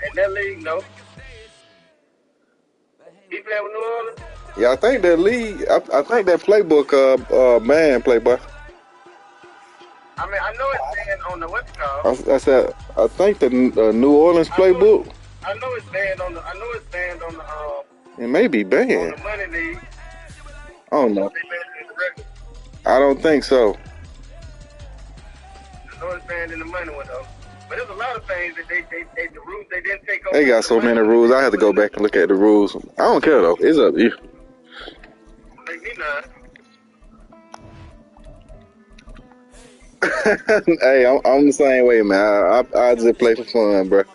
In that league, no. He playing with New Orleans? Yeah, I think that league. I think that playbook. Man, playboy. I mean, I know it's banned on the what's it called. I said. I think the New Orleans playbook. I know it's banned on the. I know it's banned on the. It may be On banned. the money league. I don't know. They banned it in the regular. I don't think so. I know it's banned in the money one though. But there's a lot of things that the rules they didn't take over. They got so many rules. I have to go back and look at the rules. I don't care though. It's up to you. Make me none. Hey, I'm the same way, man. I just play for fun, bro.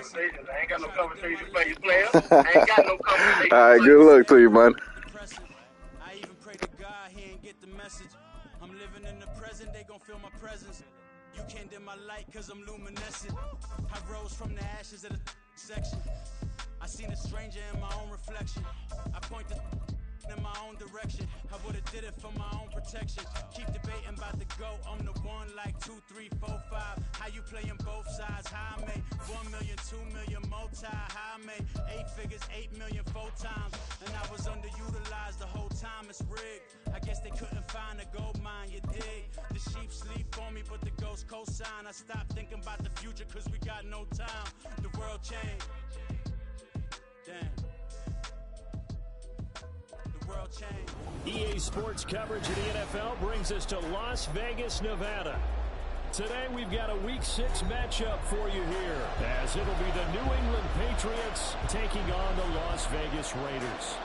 I ain't got no conversation for you, player. I ain't got no conversation. All right, good luck to you, man. I even pray to God he ain't get the message. I'm living in the present, they gon' feel my presence. You can't dim my light cause I'm luminescent. I rose from the ashes of the section. I seen a stranger in my own reflection. I point the in my own direction. I would've did it for my own protection. Keep debating about the go. I'm the one like 2, 3, 4, 5. How you playing both sides? How I made 1 million, 2 million multi. How I made 8 figures, 8 million 4 times. And I was underutilized the whole time. It's rigged. I guess they couldn't find a gold mine. You dig? The sheep sleep on me, but the ghost cosign. I stopped thinking about the future cause we got no time. The world changed. Damn. EA Sports coverage of the NFL brings us to Las Vegas, Nevada. Today we've got a Week 6 matchup for you here, as it'll be the New England Patriots taking on the Las Vegas Raiders.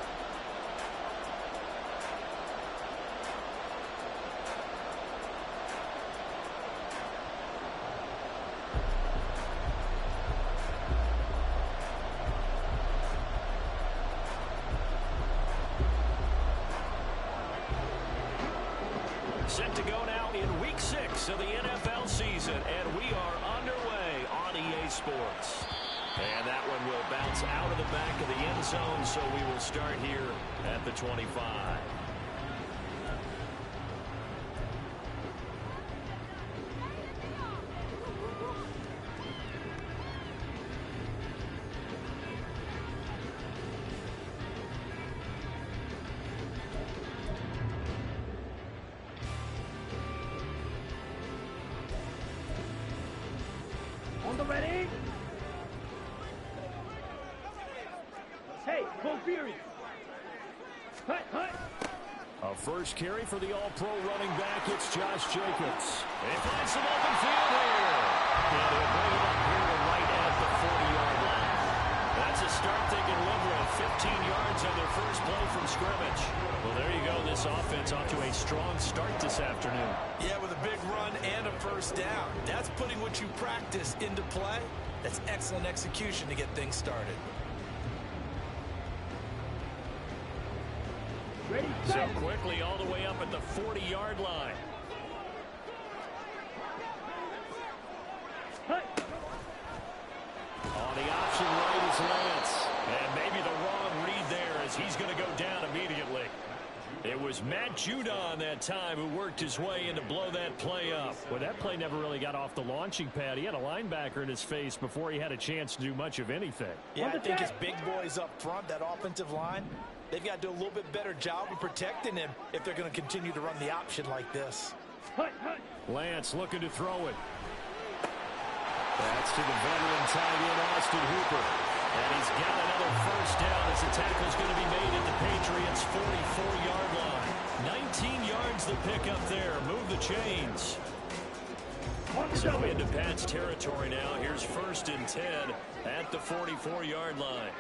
Set to go now in Week 6 of the NFL season, and we are underway on EA Sports. And that one will bounce out of the back of the end zone, so we will start here at the 25. Ready? Hey, go Fury. Hut, hut. A first carry for the all-pro running back. It's Josh Jacobs. They find some open field here. And they'll bring it up here to right at the 40-yard line. That's a start they can live with. 15 yards on their first play from scrimmage. Well, there you go. This offense off to a strong start this afternoon. Yeah, with a big run and a first down. That's putting what you practice into play. That's excellent execution to get things started. Ready, so quickly all the way up at the 40-yard line. On the option right is Lance. And maybe the wrong read there as he's going to go down immediately. It was Matt Judon that time who worked his way in to blow that play up. Well, that play never really got off the launching pad. He had a linebacker in his face before he had a chance to do much of anything. Yeah, I think his big boys up front, that offensive line, they've got to do a little bit better job of protecting him if they're going to continue to run the option like this. Lance looking to throw it. That's to the veteran tight end, Austin Hooper. And he's got another first down as the tackle's going to be made at the Patriots' 44-yard line. 19 yards the pick up there. Move the chains. So into Pat's territory now. Here's 1st and 10 at the 44-yard line.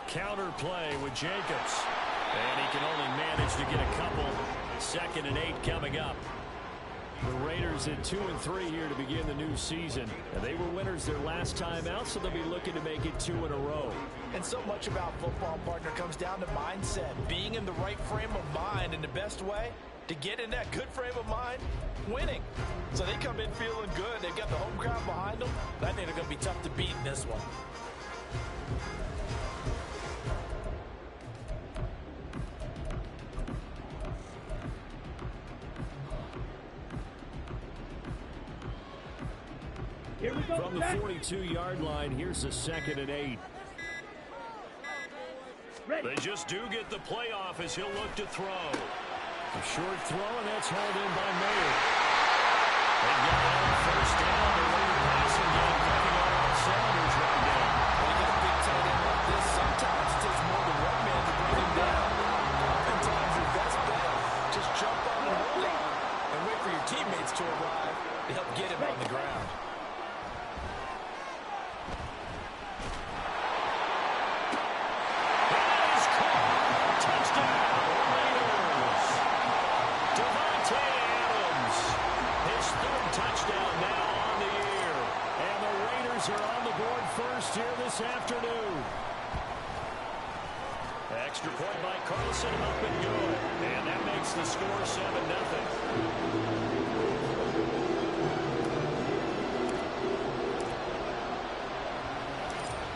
Counter play with Jacobs. And he can only manage to get a couple. 2nd and 8 coming up. The Raiders at 2-3 here to begin the new season. And they were winners their last time out, so they'll be looking to make it 2 in a row. And so much about football, partner, comes down to mindset. Being in the right frame of mind, and the best way to get in that good frame of mind, winning. So they come in feeling good. They've got the home crowd behind them. I think they're going to be tough to beat in this one. Here we go. From the 42-yard line, here's a 2nd and 8. Ready. They just do get the playoff as he'll look to throw. A short throw, and that's hauled in by Mayer. They've got it on 1st down. They're ready to passing game, clicking on all cylinders right now. When you get a big tight end like this, sometimes it takes more than one man to bring him down. Oftentimes, your best bet, just jump on and hold on and wait for your teammates to arrive to help get him on the ground. First here this afternoon. Extra point by Carlson, up and good. And that makes the score 7-0.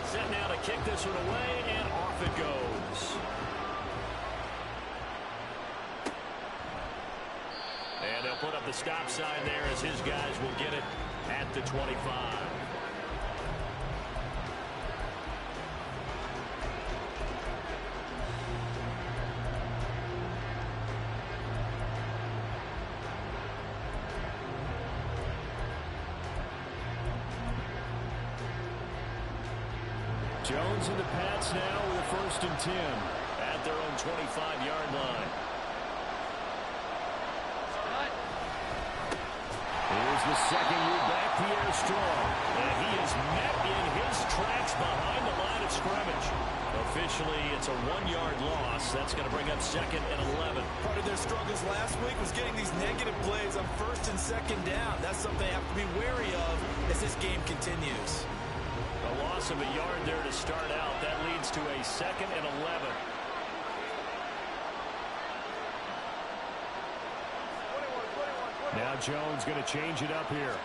Set now to kick this one away, and off it goes. And they'll put up the stop sign there as his guys will get it at the 25. Jones and the Pats now with a 1st and 10 at their own 25-yard line. Here's the second move back, Pierre Strong. And he is met in his tracks behind the line of scrimmage. Officially, it's a 1-yard loss. That's going to bring up 2nd and 11. Part of their struggles last week was getting these negative plays on 1st and 2nd down. That's something they have to be wary of as this game continues. A loss of a yard there to start out. That leads to a 2nd and 11. Now Jones going to change it up here.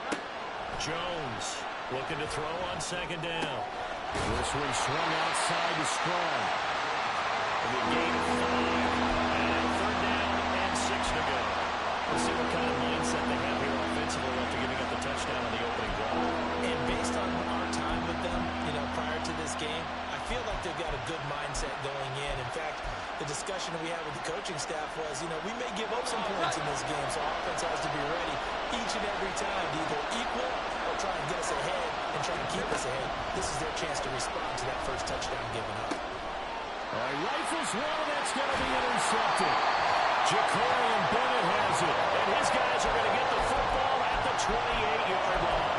Jones looking to throw on 2nd down. This one swung outside to Strong. And the gain of 5. And 3rd down and 6 to go. We'll see what kind of mindset they have here offensively after giving up the touchdown on the opening drive. And based on our time with them, prior to this game, I feel like they've got a good mindset going in. In fact, the discussion that we had with the coaching staff was, we may give up some points in this game, so offense has to be ready each and every time to either equal or try and get us ahead and try and keep us ahead. This is their chance to respond to that first touchdown given up. All right, rifles one, that's going to be intercepted. Jacorian Bennett has it, and his guys are going to get the football at the 28-yard line.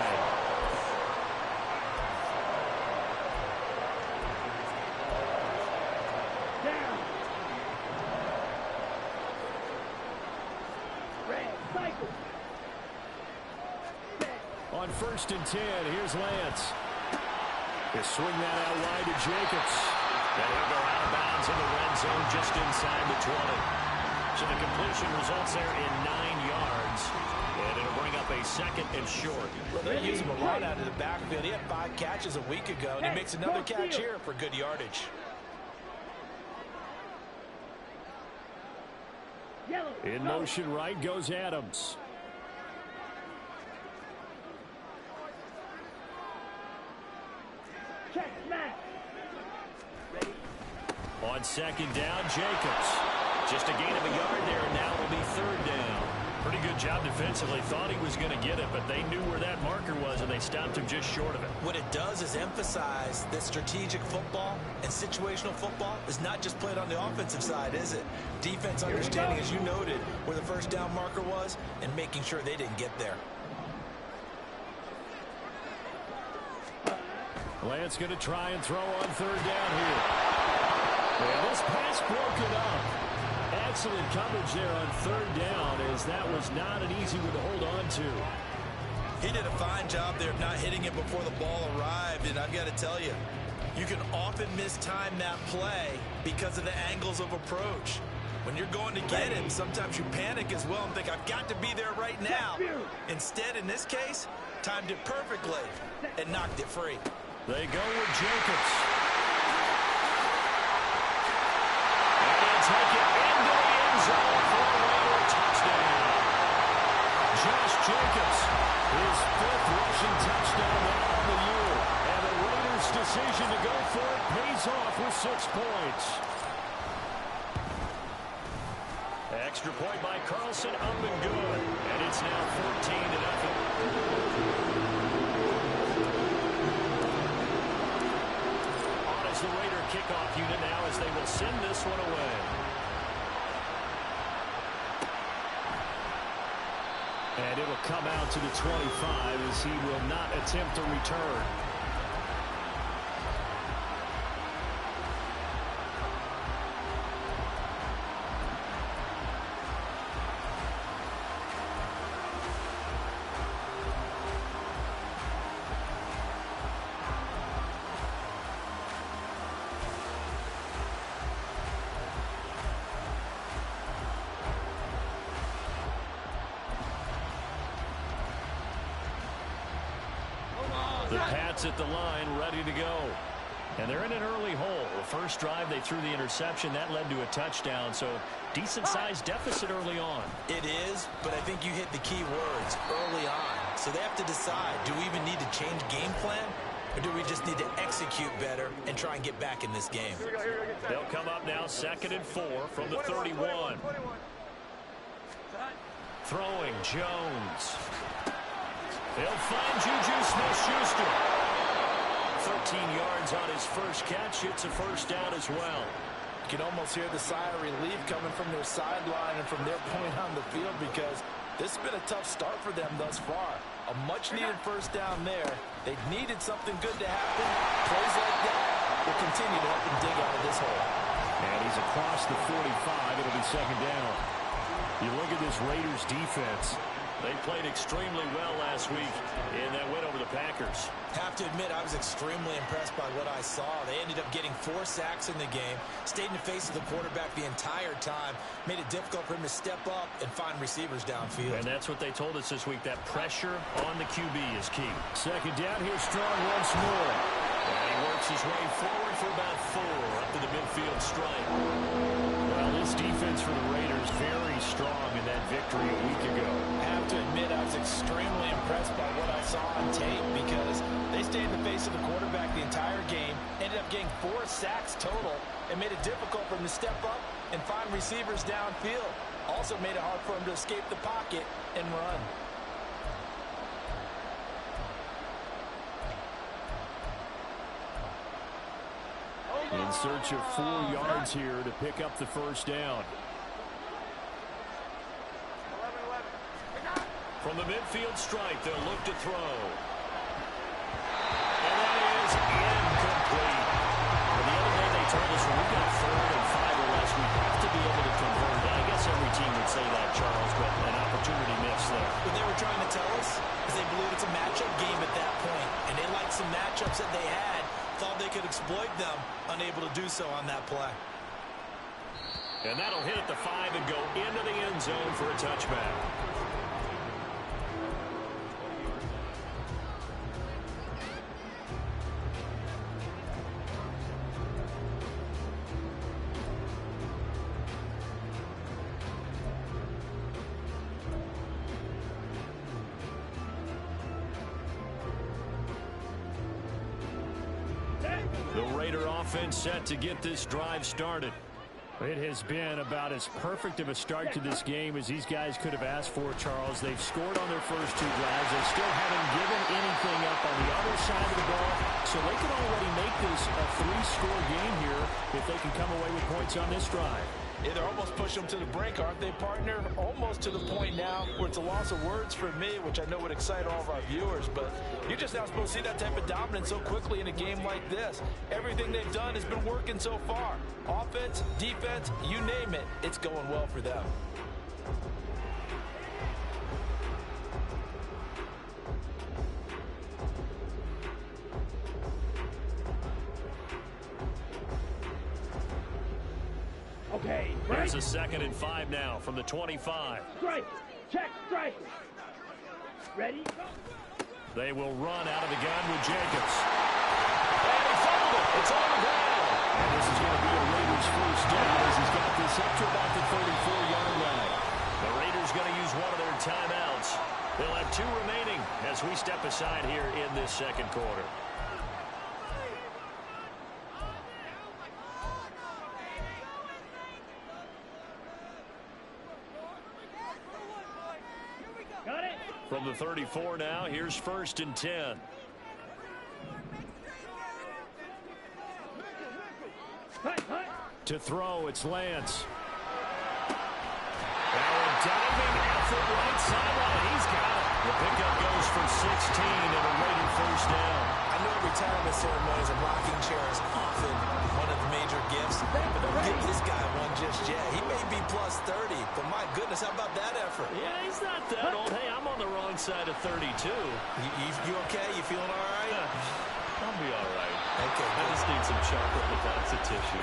On 1st and 10, here's Lance. They swing that out wide to Jacobs. And he'll go out of bounds in the red zone just inside the 20. So the completion results there in 9 yards. And it'll bring up a 2nd and short. Well, they use him a lot out of the backfield. He had 5 catches a week ago, and he makes another catch here for good yardage. In motion right goes Adams. Check, smash. Ready. On 2nd down, Jacobs. Just a gain of a yard there, and now will be 3rd down. Pretty good job defensively. Thought he was going to get it, but they knew where that marker was, and they stopped him just short of it. What it does is emphasize that strategic football and situational football is not just played on the offensive side, is it? Defense understanding, as you noted, where the first down marker was and making sure they didn't get there. Lance going to try and throw on 3rd down here. And this pass broken up. Excellent coverage there on 3rd down, as that was not an easy one to hold on to. He did a fine job there of not hitting it before the ball arrived, and I've got to tell you, you can often mistime that play because of the angles of approach. When you're going to get him, sometimes you panic as well and think, I've got to be there right now. Instead, in this case, timed it perfectly and knocked it free. They go with Jacobs. And they'll take it into the end zone for a Raider touchdown. Josh Jacobs His 5th rushing touchdown now on the year. And the Raiders' decision to go for it pays off with 6 points. Extra point by Carlson, up and good. And it's now 14-0. On as the Raider kickoff unit now as they will send this one away. And it'll come out to the 25 as he will not attempt a return. The Pats at the line, ready to go. And they're in an early hole. The first drive, they threw the interception. That led to a touchdown, so decent-sized deficit early on. It is, but I think you hit the key words, early on. So they have to decide, do we even need to change game plan? Or do we just need to execute better and try and get back in this game? They'll come up now, 2nd and 4 from the 31. Throwing, Jones. They'll find Juju Smith-Schuster. 13 yards on his first catch. It's a first down as well. You can almost hear the sigh of relief coming from their sideline and from their point on the field because this has been a tough start for them thus far. A much-needed first down there. They needed something good to happen. Plays like that will continue to help them dig out of this hole. And he's across the 45. It'll be 2nd down. You look at this Raiders defense. They played extremely well last week in that win over the Packers. Have to admit, I was extremely impressed by what I saw. They ended up getting 4 sacks in the game, stayed in the face of the quarterback the entire time, made it difficult for him to step up and find receivers downfield. And that's what they told us this week, that pressure on the QB is key. 2nd down, here's Strong once more. And he works his way forward for about 4 up to the midfield stripe. Well, this defense for the Raiders very strong in that victory a week ago. I have to admit, I was extremely impressed by what I saw on tape because they stayed in the face of the quarterback the entire game, ended up getting 4 sacks total, and made it difficult for him to step up and find receivers downfield. Also made it hard for him to escape the pocket and run. In search of 4 yards here to pick up the first down. From the midfield stripe, they'll look to throw. And that is incomplete. And the other day they told us when we got 3rd and 5 or less, we have to be able to convert. I guess every team would say that, Charles, but an opportunity missed there. What they were trying to tell us is they believe it's a matchup game at that point, and they liked some matchups that they had, thought they could exploit them, unable to do so on that play. And that'll hit at the 5 and go into the end zone for a touchback. The Raider offense set to get this drive started. It has been about as perfect of a start to this game as these guys could have asked for, Charles. They've scored on their first 2 drives. They still haven't given anything up on the other side of the ball, so they can already make this a 3-score game here if they can come away with points on this drive. Yeah, they're almost pushing them to the brink, aren't they, partner? Almost to the point now where it's a loss of words for me, which I know would excite all of our viewers, but you're just not supposed to see that type of dominance so quickly in a game like this. Everything they've done has been working so far. Offense, defense, you name it, it's going well for them. Okay, Here's a 2nd and 5 now from the 25. strike, check, strike. Ready? They will run out of the gun with Jacobs. And he fumbled it. It's on the ground. And this is going to be a Raiders first down as he's got this up to about the 34-yard line. The Raiders going to use one of their timeouts. They'll have 2 remaining as we step aside here in this second quarter. Got it. From the 34 now, here's 1st and 10. To throw, it's Lance. Now a diving effort right sideline. He's got it. The pickup goes for 16 and a Raider first down. I know retirement ceremonies and rocking chair is often one of the major gifts, but don't give this guy one just yet. He may be plus 30, but my goodness, how about that effort? Yeah, he's not that old. Hey, I'm on the wrong side of 32. You okay? You feeling all right? I'll be all right. Okay, I just need some chocolate with lots of tissue.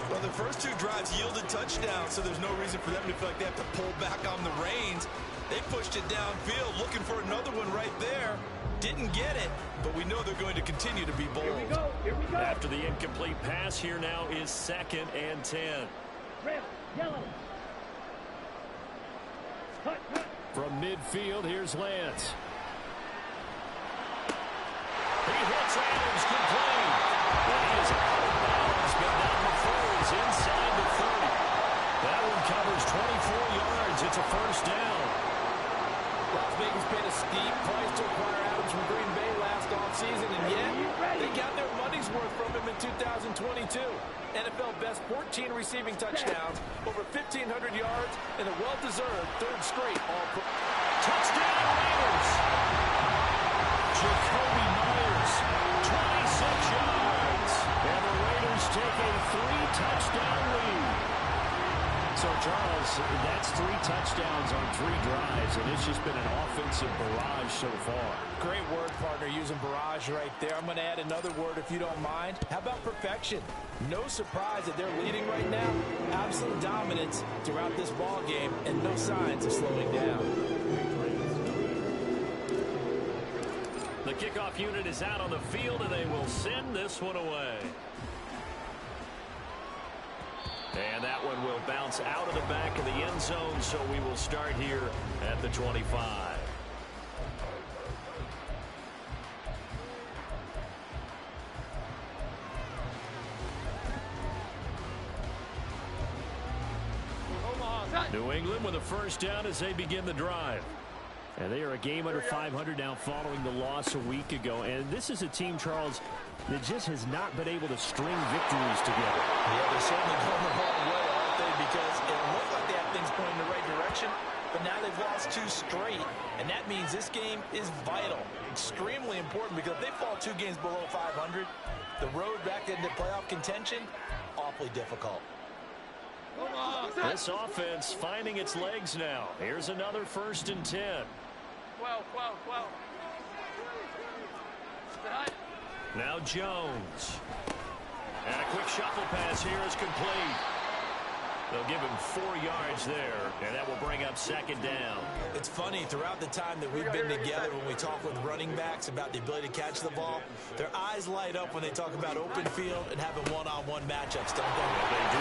Well, the first 2 drives yielded touchdowns, so there's no reason for them to feel like they have to pull back on the reins. They pushed it downfield, looking for another one right there. Didn't get it, but we know they're going to continue to be bold. Here we go. Here we go. After the incomplete pass, here now is 2nd and 10. Red, yellow. Cut. From midfield, here's Lance. He hits Adams, good play. But he is out of bounds, but down the 4 is inside the 30. That one covers 24 yards. It's a first down. Las Vegas paid a steep price to acquire Adams from Green Bay last offseason, and yet they got their money's worth from him in 2022. NFL best 14 receiving touchdowns, over 1,500 yards, and a well-deserved 3rd straight All-Pro. Touchdown Raiders. Jacoby Myers, 26 yards. And the Raiders take a 3-touchdown lead. So, Charles, that's 3 touchdowns on 3 drives, and it's just been an offensive barrage so far. Great word, partner, using barrage right there. I'm going to add another word if you don't mind. How about perfection? No surprise that they're leading right now. Absolute dominance throughout this ball game, and no signs of slowing down. The kickoff unit is out on the field, and they will send this one away. And that one will bounce out of the back of the end zone, so we will start here at the 25. New England with a first down as they begin the drive. And they are a game under 500 now following the loss a week ago. And this is a team, Charles, that just has not been able to string victories together. Yeah, they're certainly going the wrong way, aren't they? Because it looked like they have things going in the right direction, but now they've lost 2 straight. And that means this game is vital, extremely important, because if they fall 2 games below 500, the road back into playoff contention, awfully difficult. This offense finding its legs now. Here's another 1st and 10. 12. Now Jones. And a quick shuffle pass here is complete. They'll give him 4 yards there, and that will bring up 2nd down. It's funny, throughout the time that we've been together, when we talk with running backs about the ability to catch the ball, their eyes light up when they talk about open field and having one-on-one matchups, don't they? Yeah, they do.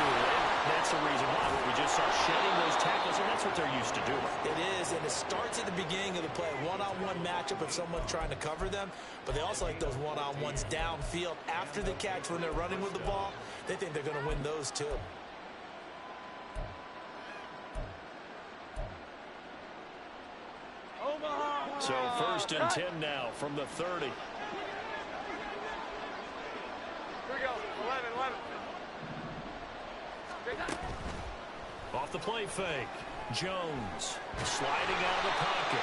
That's the reason why we just saw shedding those tackles, and that's what they're used to doing. It is, and it starts at the beginning of the play, one-on-one matchup of someone trying to cover them, but they also like those one-on-ones downfield after the catch when they're running with the ball. They think they're going to win those too. So 1st and 10 now from the 30. Here we go. 11. Off the play fake. Jones sliding out of the pocket.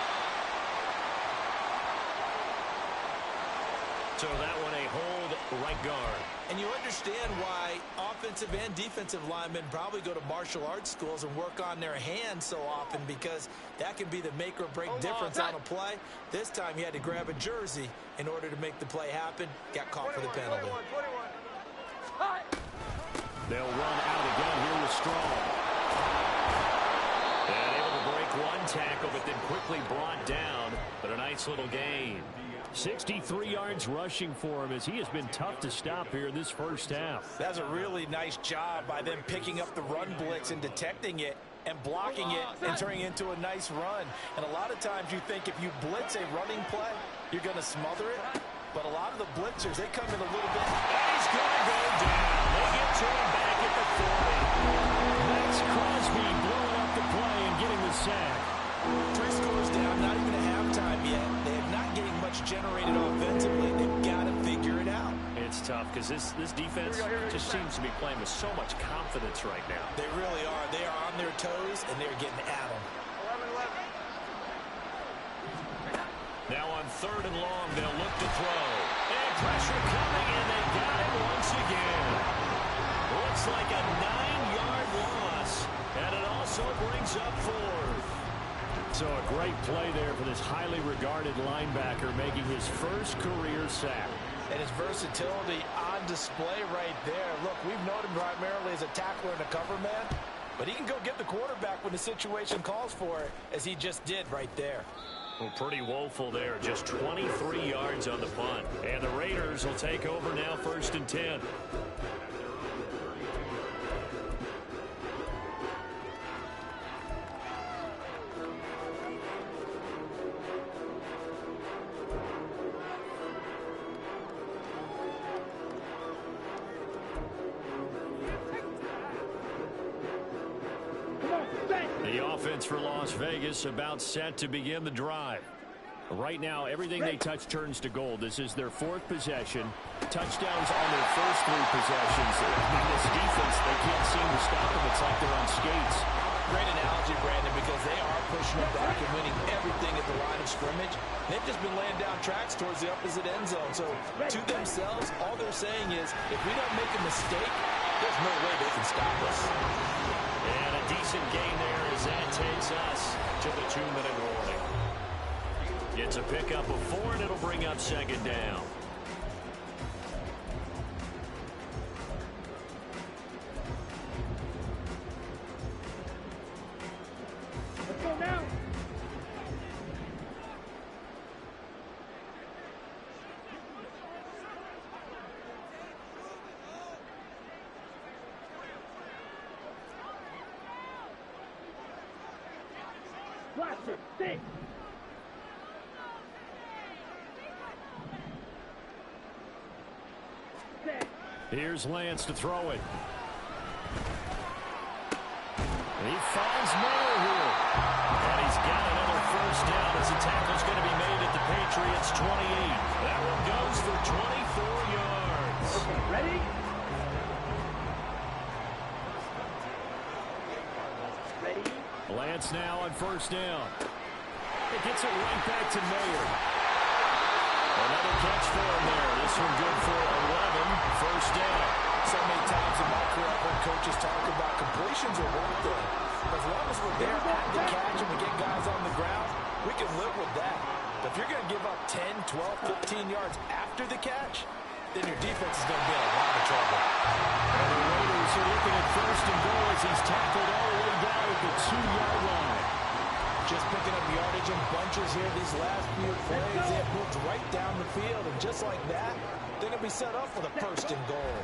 So that one a hold right guard. And you understand why offensive and defensive linemen probably go to martial arts schools and work on their hands so often, because that can be the make or break difference on a play. This time he had to grab a jersey in order to make the play happen. Got caught for the penalty. 21. They'll run out again here with Strong. And able to break one tackle, but then quickly brought down. But a nice little gain. 63 yards rushing for him as he has been tough to stop here in this first half. That's a really nice job by them picking up the run blitz and detecting it and blocking it and turning it into a nice run. And a lot of times you think if you blitz a running play, you're going to smother it. But a lot of the blitzers, they come in a little bit. And he's going to go down. They get to him back at the 40. Max Crosby blowing up the play and getting the sack. 3 scores down, not even a halftime yet. They are not getting much generated offensively. They've got to figure it out. It's tough because this defense just seems to be playing with so much confidence right now. They really are. They are on their toes, and they're getting at them. Now on 3rd and long, they'll look to throw. And pressure coming, and they got it once again. Looks like a 9-yard loss, and it also brings up 4th. So a great play there for this highly regarded linebacker making his first career sack. And his versatility on display right there. Look, we've known him primarily as a tackler and a cover man, but he can go get the quarterback when the situation calls for it, as he just did right there. Well, pretty woeful there. Just 23 yards on the punt. And the Raiders will take over now, 1st and 10. The offense for Las Vegas about set to begin the drive. Right now, everything they touch turns to gold. This is their 4th possession. Touchdowns on their first 3 possessions. This defense, they can't seem to stop them. It's like they're on skates. Great analogy, Brandon, because they are pushing them back and winning everything at the line of scrimmage. They've just been laying down tracks towards the opposite end zone. So to themselves, all they're saying is, if we don't make a mistake, there's no way they can stop us. And a decent gain there as that takes us to the 2-minute warning. It's a pickup of 4, and it'll bring up 2nd down. Let's go now. Blaster, stay. Here's Lance to throw it. He finds Miller here. And he's got another 1st down as the tackle's going to be made at the Patriots 28. That one goes for 24 yards. Ready? Ready? Lance now on 1st down. It gets it right back to Mayer. Another catch for him there. This one good for 11. 1st down. So many times in my career, I've heard coaches talk about completions are one thing. As long as we're there at the catch and we get guys on the ground, we can live with that. But if you're going to give up 10, 12, 15 yards after the catch, then your defense is going to be in a lot of trouble. And the Raiders are looking at 1st and goal as he's tackled all the way down at the 2-yard line. Just picking up yardage in bunches here these last few plays. They have moved right down the field, and just like that, they're going to be set up for the 1st and goal.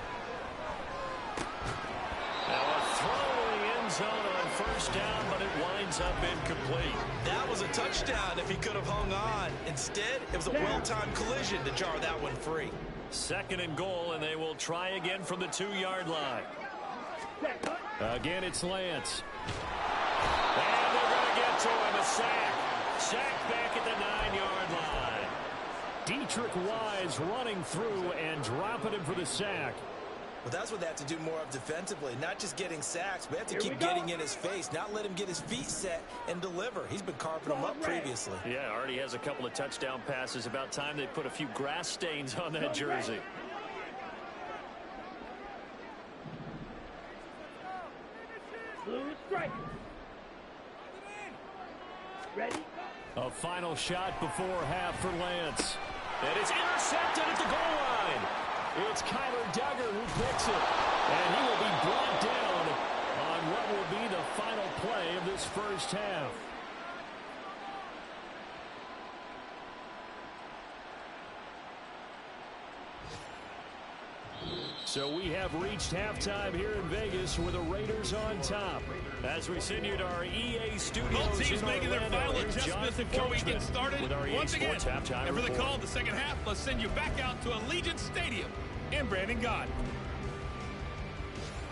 Now a throw in the end zone on 1st down, but it winds up incomplete. That was a touchdown if he could have hung on. Instead, it was a well-timed collision to jar that one free. 2nd and goal, and they will try again from the 2-yard line. Again, it's Lance. And they're going to get to him, a sack. Sack back at the 9-yard line. Dietrich Wise running through and dropping him for the sack. Well, that's what they have to do more of defensively. Not just getting sacks, but have to keep getting in his face, not let him get his feet set and deliver. He's been carving them up previously. Yeah, already has a couple of touchdown passes. About time they put a few grass stains on that jersey. Blue strike. Ready? A final shot before half for Lance. And it's intercepted at the goal line. It's Kyler Duggar who picks it. And he will be brought down on what will be the final play of this first half. So we have reached halftime here in Vegas with the Raiders on top. As we send you to our EA studios, both teams making their final adjustments before we get started. With our Once EA again, Sports halftime and for the report. call of the second half, let's send you back out to Allegiant Stadium in Brandon Gaudin.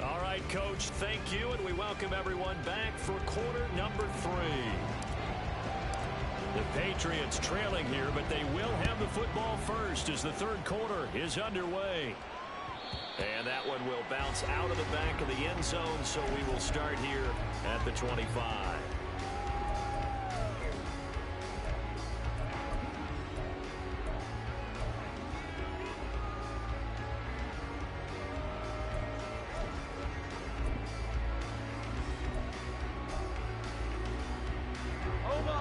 All right, Coach, thank you, and we welcome everyone back for quarter number 3. The Patriots trailing here, but they will have the football first as the third quarter is underway. And that one will bounce out of the back of the end zone, so we will start here at the 25.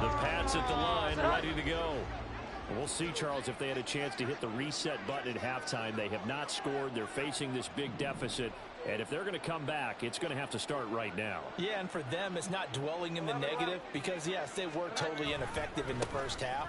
The Pats at the line, ready to go. We'll see, Charles, if they had a chance to hit the reset button at halftime. They have not scored. They're facing this big deficit. And if they're going to come back, it's going to have to start right now. Yeah, and for them, it's not dwelling in the negative because, yes, they were totally ineffective in the first half.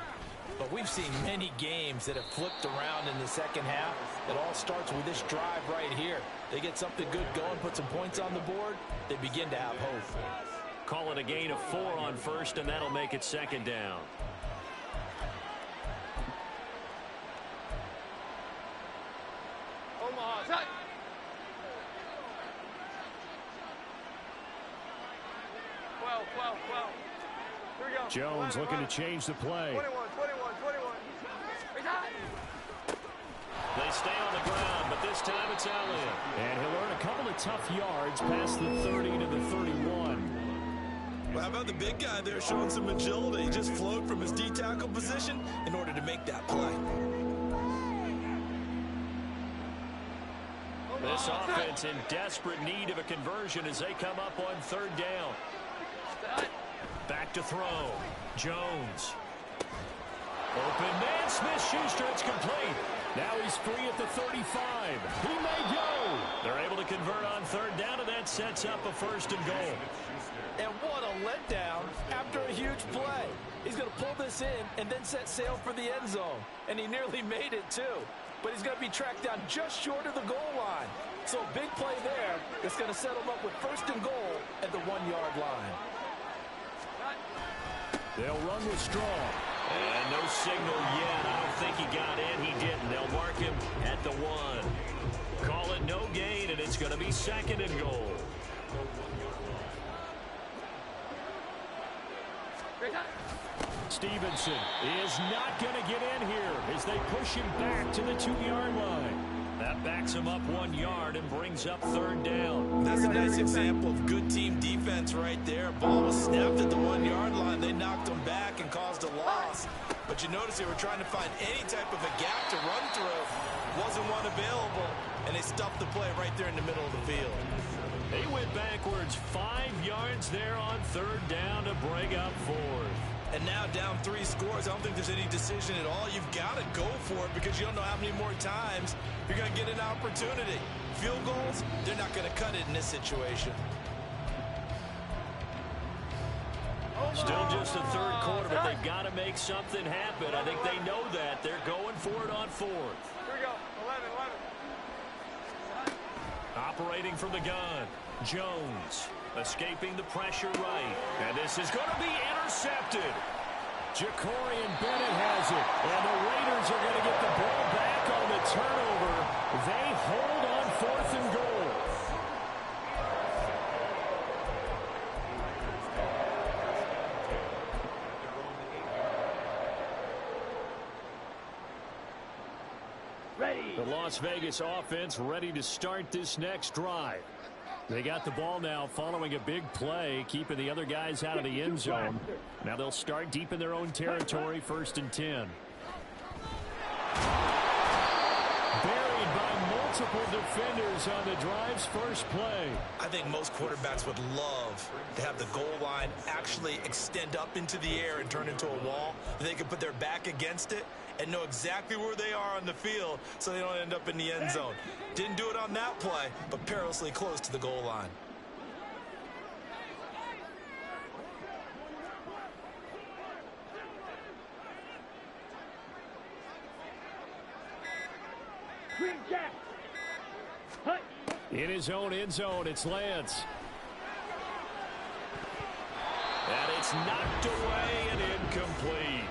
But we've seen many games that have flipped around in the second half. It all starts with this drive right here. They get something good going, put some points on the board, they begin to have hope. Call it a gain of 4 on first, and that'll make it second down. Jones looking to change the play. 21. They stay on the ground, but this time it's Elliott. And he'll earn a couple of tough yards past the 30 to the 31. Well, how about the big guy there showing some agility? He just flowed from his D-tackle position in order to make that play. This offense in desperate need of a conversion as they come up on third down. Back to throw. Jones. Open man, Smith-Schuster, it's complete. Now he's free at the 35. He may go. They're able to convert on third down, and that sets up a first and goal. And what a letdown after a huge play. He's going to pull this in and then set sail for the end zone. And he nearly made it, too. But he's going to be tracked down just short of the goal line. So a big play there that's going to set him up with first and goal at the 1-yard line. They'll run with Strong. And no signal yet. I don't think he got in. He didn't. They'll mark him at the 1. Call it no gain, and it's going to be second and goal. Stevenson is not going to get in here as they push him back to the 2-yard line. That backs him up 1 yard and brings up third down. That's a nice example of good team defense right there. Ball was snapped at the 1-yard line. They knocked him back and caused a loss. But you notice they were trying to find any type of a gap to run through. Wasn't one available, and they stuffed the play right there in the middle of the field. They went backwards 5 yards there on third down to bring up fourth. And now down 3 scores. I don't think there's any decision at all. You've got to go for it because you don't know how many more times you're going to get an opportunity. Field goals, they're not going to cut it in this situation. Still just the third quarter, but they've got to make something happen. I think they know that. They're going for it on fourth. Here we go. 11. Operating from the gun. Jones escaping the pressure right. And this is going to be intercepted. Jacorian Bennett has it. And the Raiders are going to get the ball back on the turnover. They hold on fourth and goal. Ready. The Las Vegas offense ready to start this next drive. They got the ball now following a big play, keeping the other guys out of the end zone. Now they'll start deep in their own territory, 1st and 10. Buried by multiple defenders on the drive's first play. I think most quarterbacks would love to have the goal line actually extend up into the air and turn into a wall. They can put their back against it and know exactly where they are on the field so they don't end up in the end zone. Didn't do it on that play, but perilously close to the goal line. Green Jack. In his own end zone, it's Lance. And it's knocked away and incomplete.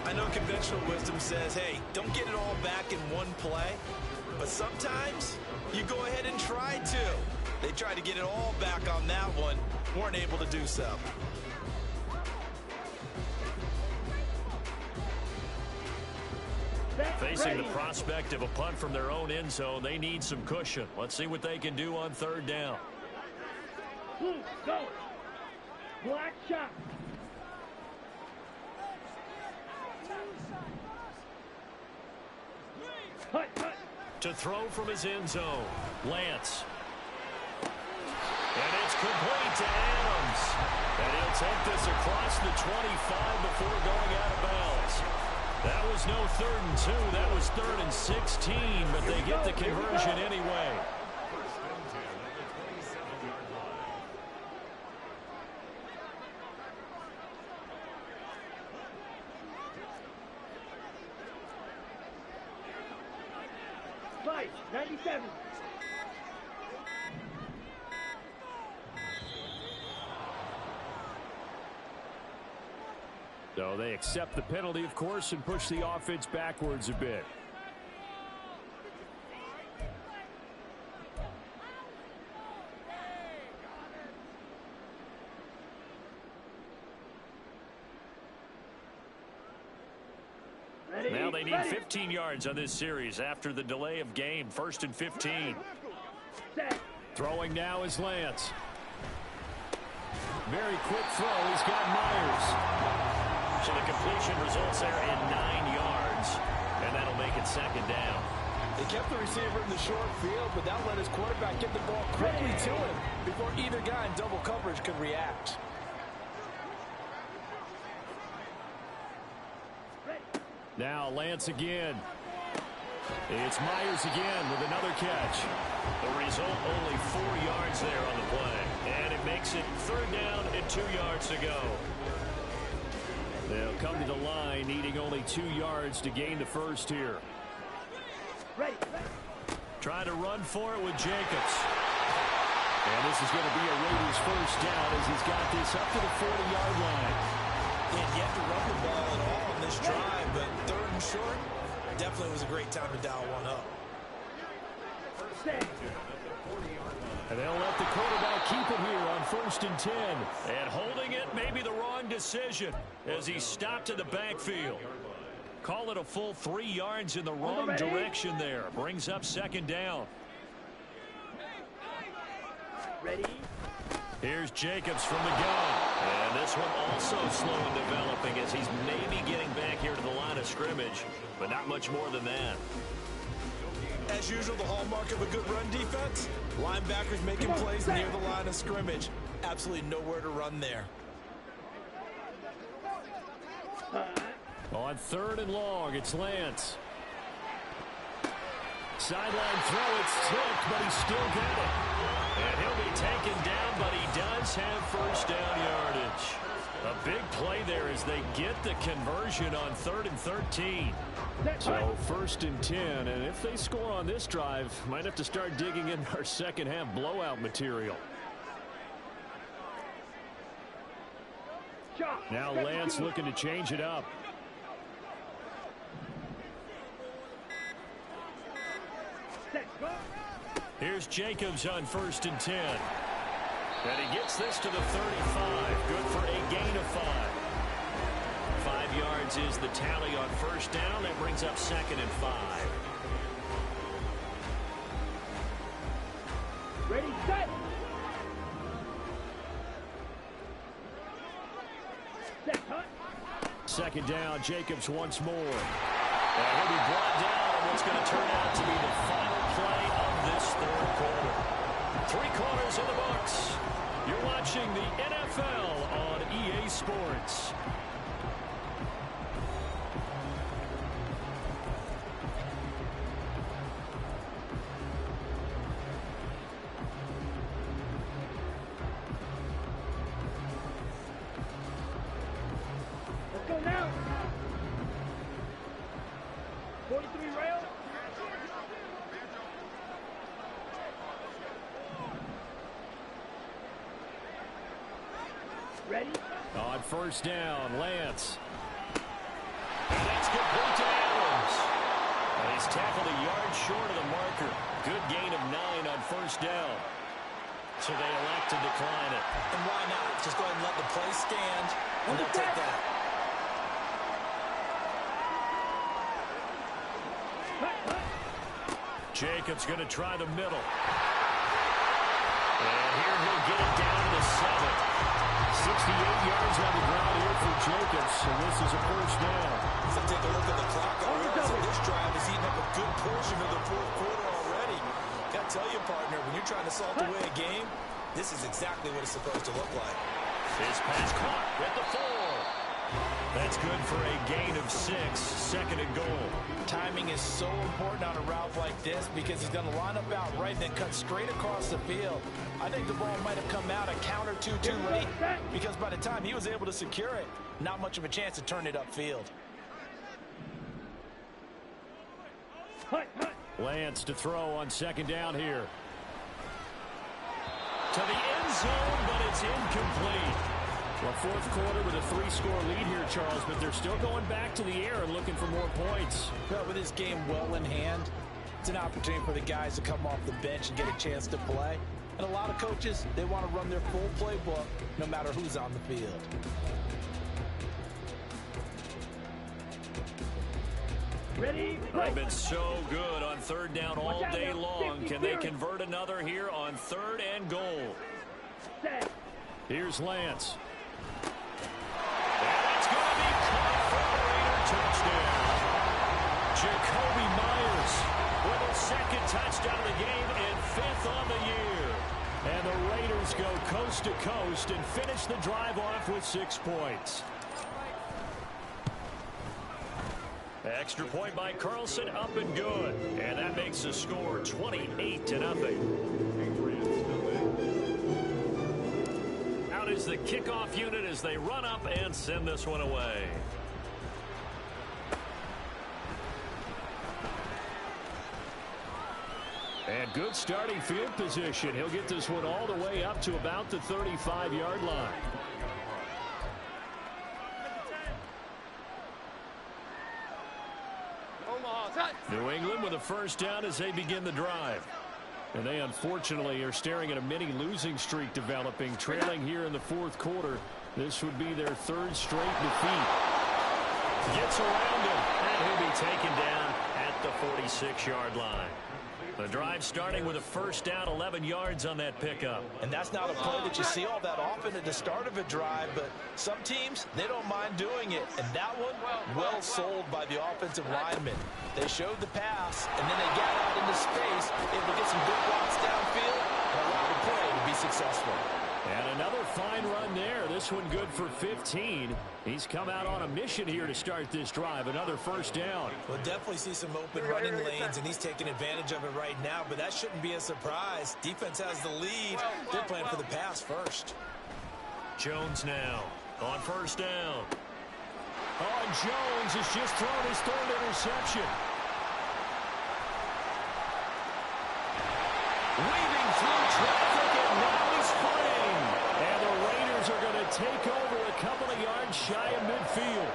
I know conventional wisdom says, hey, don't get it all back in one play. But sometimes you go ahead and try to. They tried to get it all back on that one. Weren't able to do so. Facing the prospect of a punt from their own end zone, they need some cushion. Let's see what they can do on third down. Blue, go. Black shot. Hut, hut. To throw from his end zone, Lance. And it's complete to Adams. And he'll take this across the 25 before going out of bounds. That was no 3rd and 2. That was 3rd and 16, but they get the conversion anyway. Fight, 97. So they accept the penalty, of course, and push the offense backwards a bit. Now they need 15 yards on this series after the delay of game. 1st and 15. Throwing now is Lance. Very quick throw. He's got Myers. So the completion results there in 9 yards. And that'll make it 2nd down. They kept the receiver in the short field, but that let his quarterback get the ball quickly to him before either guy in double coverage could react. Now Lance again. It's Myers again with another catch. The result, only 4 yards there on the play. And it makes it 3rd down and 2 yards to go. They'll come to the line needing only 2 yards to gain the first here. Trying to run for it with Jacobs. And this is going to be a Raiders first down as he's got this up to the 40-yard line. And yet to run the ball at all on this drive, but 3rd and short, definitely was a great time to dial one up. And they'll let the quarterback keep it here on 1st and 10. And holding it may be the wrong decision as he stopped in the backfield. Call it a full 3 yards in the wrong direction there. Brings up 2nd down. Ready? Here's Jacobs from the gun. And this one also slow in developing as he's maybe getting back here to the line of scrimmage, but not much more than that. As usual, the hallmark of a good run defense, linebackers making plays near the line of scrimmage. Absolutely nowhere to run there. On 3rd and long, it's Lance. Sideline throw, it's tipped, but he's still got it. And he'll be taken down, but he does have 1st down yardage. A big play there as they get the conversion on 3rd and 13. So 1st and 10, and if they score on this drive, might have to start digging in our second half blowout material. Now Lance looking to change it up. Here's Jacobs on 1st and 10. And he gets this to the 35. Good for a gain of 5. 5 yards is the tally on 1st down. That brings up 2nd and 5. Ready, set. Set, hut. 2nd down, Jacobs once more. And he'll be brought down on what's going to turn out to be the final play of this 3rd quarter. 3 quarters in the books. You're watching the NFL on EA Sports. Let's go now. 43 rail. Ready? On first down, Lance. And that's complete to Adams. And he's tackled a yard short of the marker. Good gain of 9 on first down. So they elect to decline it. And why not? Just go ahead and let the play stand, and they'll take that. Jacobs going to try the middle. And here he'll get it down to the 7. 68 yards on the ground here for Jacobs, and this is a first down. So take a look at the clock. I realize that this drive has eaten up a good portion of the fourth quarter already. Got to tell you, partner, when you're trying to salt away a game, this is exactly what it's supposed to look like. His pass caught at the 4. That's good for a gain of 6, 2nd and goal. Timing is so important on a route like this because he's going to line up out right and then cut straight across the field. I think the ball might have come out a count or two too late because by the time he was able to secure it, not much of a chance to turn it upfield. Lance to throw on second down here. To the end zone, but it's incomplete. Well, fourth quarter with a 3-score lead here, Charles, but they're still going back to the air and looking for more points. Well, with this game well in hand, it's an opportunity for the guys to come off the bench and get a chance to play. And a lot of coaches, they want to run their full playbook no matter who's on the field. Ready? They've been so good on third down all day long. Can they convert another here on 3rd and goal? Here's Lance. And it's going to be caught for a Raider touchdown. Jacoby Myers with a 2nd touchdown of the game and 5th on the year. And the Raiders go coast to coast and finish the drive off with 6 points. Extra point by Carlson, up and good. And that makes the score 28-0. Out is the kickoff unit as they run up and send this one away. And good starting field position. He'll get this one all the way up to about the 35-yard line. New England with a first down as they begin the drive. And they unfortunately are staring at a mini losing streak developing, trailing here in the fourth quarter. This would be their 3rd straight defeat. Gets around him, and he'll be taken down at the 46-yard line. The drive starting with a first down, 11 yards on that pickup. And that's not a play that you see all that often at the start of a drive, but some teams, they don't mind doing it. And that one, well sold by the offensive lineman. They showed the pass, and then they got out into space, able to get some good routes downfield, and allow the play to be successful. And another fine run there. This one good for 15. He's come out on a mission here to start this drive. Another first down. We'll definitely see some open running lanes, and he's taking advantage of it right now, but that shouldn't be a surprise. Defense has the lead. They're playing for the pass first. Jones now on first down. Oh, and Jones has just thrown his 3rd interception. Weaving through traffic, and now he's flying. And the Raiders are going to take over a couple of yards shy of midfield.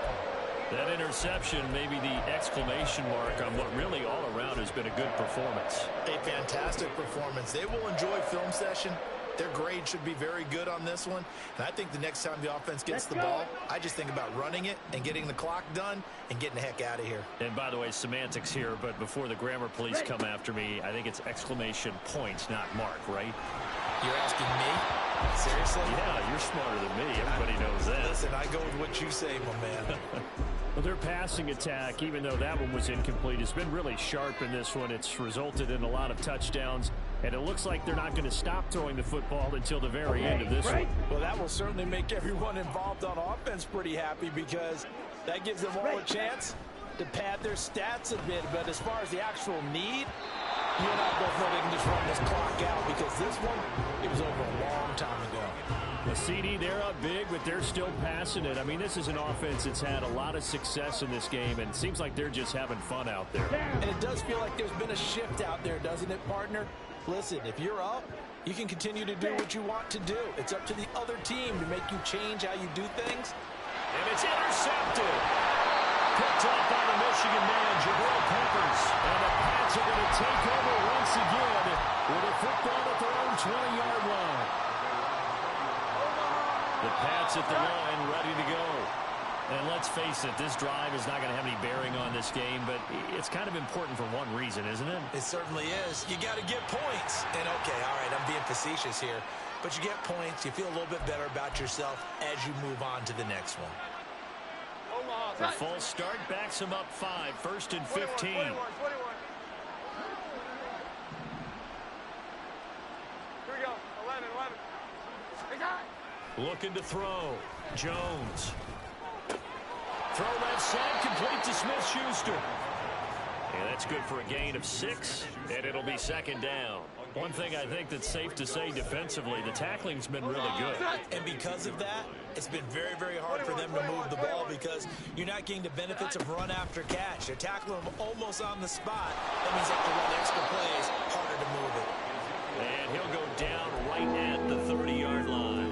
That interception may be the exclamation mark on what really all around has been a good performance. A fantastic performance. They will enjoy film session. Their grade should be very good on this one. And I think the next time the offense gets the ball, I just think about running it and getting the clock done and getting the heck out of here. And by the way, semantics here, but before the grammar police come after me, I think it's exclamation point, not mark, right? You're asking me? Seriously? Yeah, you're smarter than me. Everybody knows that. Listen, I go with what you say, my man. Well, their passing attack, even though that one was incomplete, has been really sharp in this one. It's resulted in a lot of touchdowns, and it looks like they're not going to stop throwing the football until the very end of this one. Well, that will certainly make everyone involved on offense pretty happy because that gives them all a chance to pad their stats a bit. But as far as the actual need, you and I both know they can just run this clock out because this one, it was over a long time ago. The CD, they're up big, but they're still passing it. I mean, this is an offense that's had a lot of success in this game, and it seems like they're just having fun out there. And it does feel like there's been a shift out there, doesn't it, partner? listen, if you're up, you can continue to do what you want to do. It's up to the other team to make you change how you do things. And it's intercepted. Picked up by the Michigan man, Jabril Peppers. And the Pats are going to take over once again with a football at their own 20-yard line. The Pats at the line, ready to go. And let's face it, this drive is not going to have any bearing on this game, but it's kind of important for one reason, isn't it? It certainly is. You got to get points. And okay, all right, I'm being facetious here, but you get points, you feel a little bit better about yourself as you move on to the next one. The false start backs him up 5, 1st and 15. 21. Here we go. 11. Looking to throw. Jones. Throw left side, complete to Smith-Schuster. Yeah, that's good for a gain of 6, and it'll be 2nd down. One thing I think that's safe to say defensively, the tackling's been really good. And because of that, it's been very, very hard for them to move the ball because you're not getting the benefits of run after catch. They're tackling them almost on the spot. That means they have to run extra plays, harder to move it. And he'll go down right at the 30-yard line.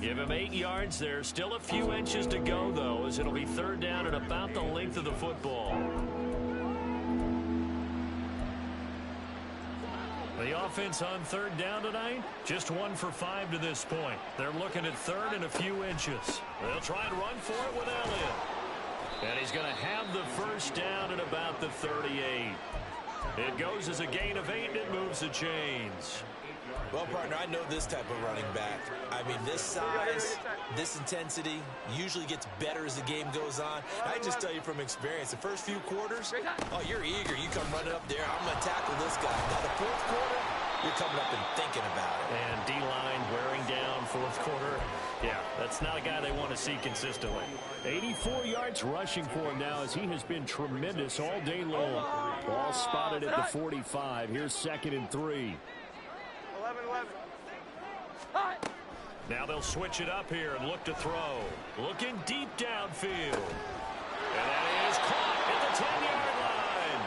Give him 8 yards there. Still a few inches to go, though, as it'll be 3rd down at about the length of the football. The offense on 3rd down tonight, just 1 for 5 to this point. They're looking at 3rd and a few inches. They'll try and run for it with Elliott. And he's going to have the 1st down at about the 38. It goes as a gain of 8, and it moves the chains. Well, partner, I know this type of running back. I mean, this size, this intensity usually gets better as the game goes on. I just tell you from experience, the first few quarters, oh, you're eager. You come running up there, I'm going to tackle this guy. Now, the 4th quarter, you're coming up and thinking about it. And D-line wearing down 4th quarter. Yeah, that's not a guy they want to see consistently. 84 yards rushing for him now as he has been tremendous all day long. Ball spotted at the 45. Here's 2nd and 3. 11. Now they'll switch it up here and look to throw. Looking deep downfield. And that is caught at the 10-yard line.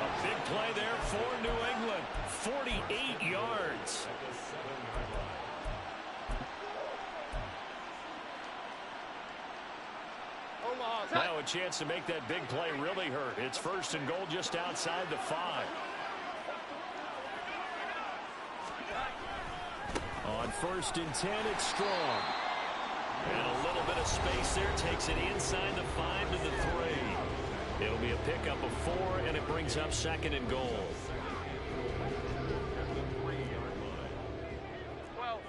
A big play there for New England. 48 yards. Now a chance to make that big play really hurt. It's 1st and goal just outside the 5. On 1st and 10, it's Strong. And a little bit of space there takes it inside the 5 to the 3. It'll be a pickup of 4, and it brings up 2nd and goal. 12.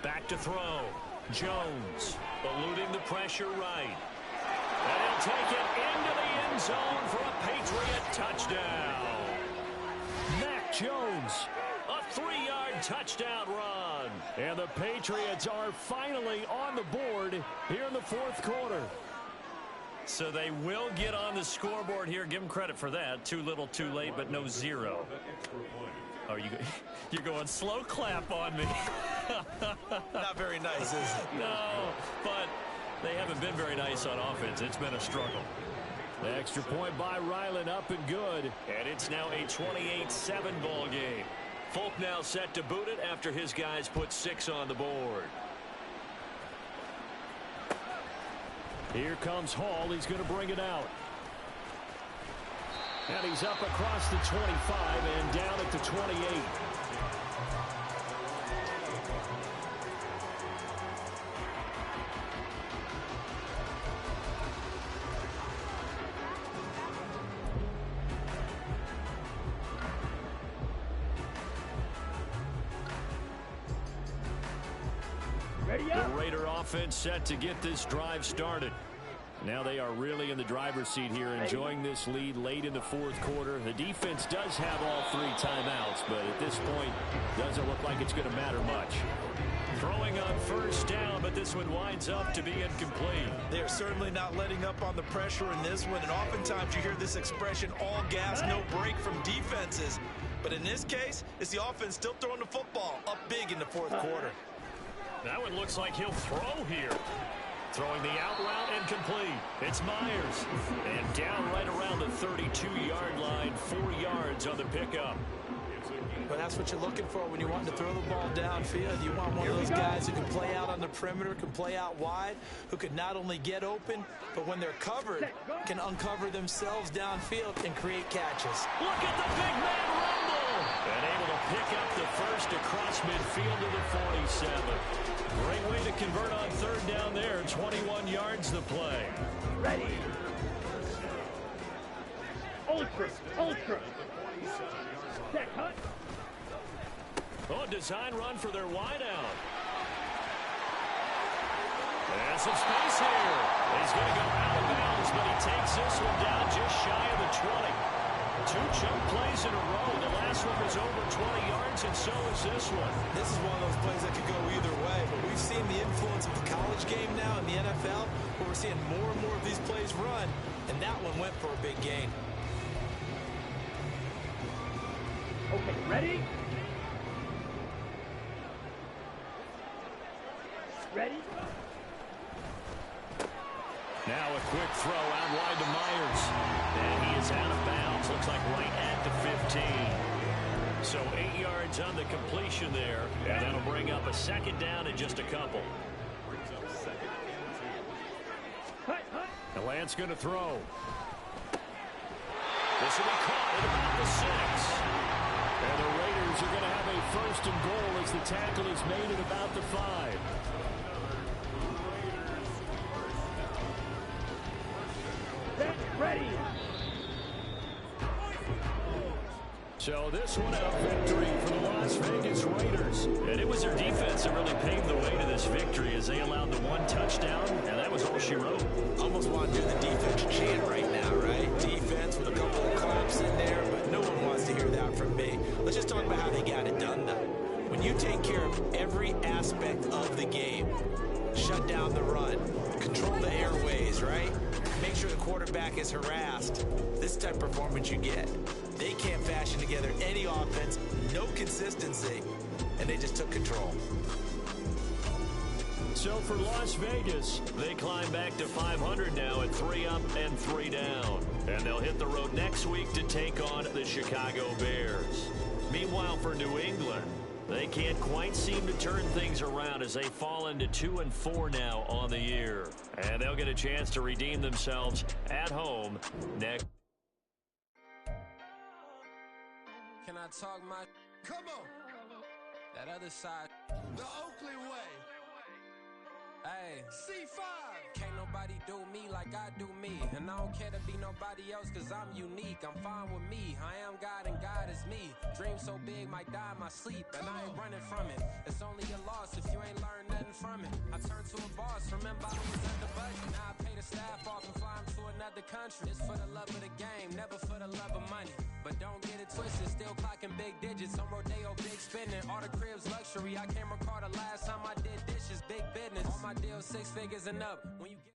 Back to throw. Jones eluding the pressure right. And he'll take it into the end zone for a Patriot touchdown. Mac Jones, a 3-yard touchdown run. And the Patriots are finally on the board here in the 4th quarter. So they will get on the scoreboard here. Give them credit for that. Too little, too late, but no 0. Oh, you're going slow clap on me. Not very nice, is it? No, but they haven't been very nice on offense. It's been a struggle. The extra point by Ryland up and good. And it's now a 28-7 ball game. Folk now set to boot it after his guys put 6 on the board. Here comes Hall. He's going to bring it out. And he's up across the 25 and down at the 28. The Raider offense set to get this drive started. Now they are really in the driver's seat here, enjoying this lead late in the 4th quarter. The defense does have all 3 timeouts, but at this point, doesn't look like it's going to matter much. Throwing on 1st down, but this one winds up to be incomplete. They're certainly not letting up on the pressure in this one, and oftentimes you hear this expression, all gas, no break from defenses. But in this case, it's the offense still throwing the football up big in the 4th quarter. That one looks like he'll throw here. Throwing the out route and complete. It's Myers. And down right around the 32-yard line, 4 yards on the pickup. But that's what you're looking for when you want to throw the ball downfield. You want one of those guys who can play out on the perimeter, can play out wide, who can not only get open, but when they're covered, can uncover themselves downfield and create catches. Look at the big man rumble! And able to pick up the first across midfield to the 47. Great way to convert on third down there. 21 yards to play. Ready. Ultra. Set, cut. Oh, design run for their wideout. And some space here. He's going to go out of bounds, but he takes this one down just shy of the 20. 2 chunk plays in a row. The last one was over 20 yards, and so is this one. This is one of those plays that could go either way, but we've seen the influence of the college game now in the NFL, where we're seeing more and more of these plays run, and that one went for a big gain. Okay, ready? Ready? Now a quick throw out wide to Myers. And he is out of bounds. Looks like right at the 15. So 8 yards on the completion there. And that'll bring up a second down in just a couple. The Lance going to throw. This will be caught at about the 6. And the Raiders are going to have a first and goal as the tackle is made at about the 5. Ready. So this one a victory for the Las Vegas Raiders. And it was their defense that really paved the way to this victory as they allowed the 1 touchdown, and that was all she wrote. Almost want to do the defense chant right now, right? Defense with a couple of claps in there, but no one wants to hear that from me. Let's just talk about how they got it done, though. When you take care of every aspect of the game, shut down the run, control the airways, right? Make sure the quarterback is harassed. This type of performance you get. They can't fashion together any offense, no consistency, and they just took control. So for Las Vegas, they climb back to 500 now at 3 up and 3 down. And they'll hit the road next week to take on the Chicago Bears. Meanwhile, for New England, they can't quite seem to turn things around as they fall into 2-4 now on the year. And they'll get a chance to redeem themselves at home next. Can I talk my... Come on. That other side. The Oakley way. Hey. C5. Can't nobody do me like I do me. And I don't care to be nobody else cause I'm unique. I'm fine with me. I am God and God is me. Dream so big might die in my sleep. And I ain't running from it. It's only a loss if you ain't learned nothing from it. I turned to a boss. Remember I was under budget. Now I pay the staff off and fly them to another country. It's for the love of the game, never for the love of money. But don't get it twisted, still clocking big digits. On Rodeo, big spending. All the cribs luxury. I can't recall the last time I did dishes. Big business. All my deals 6 figures and up. When you get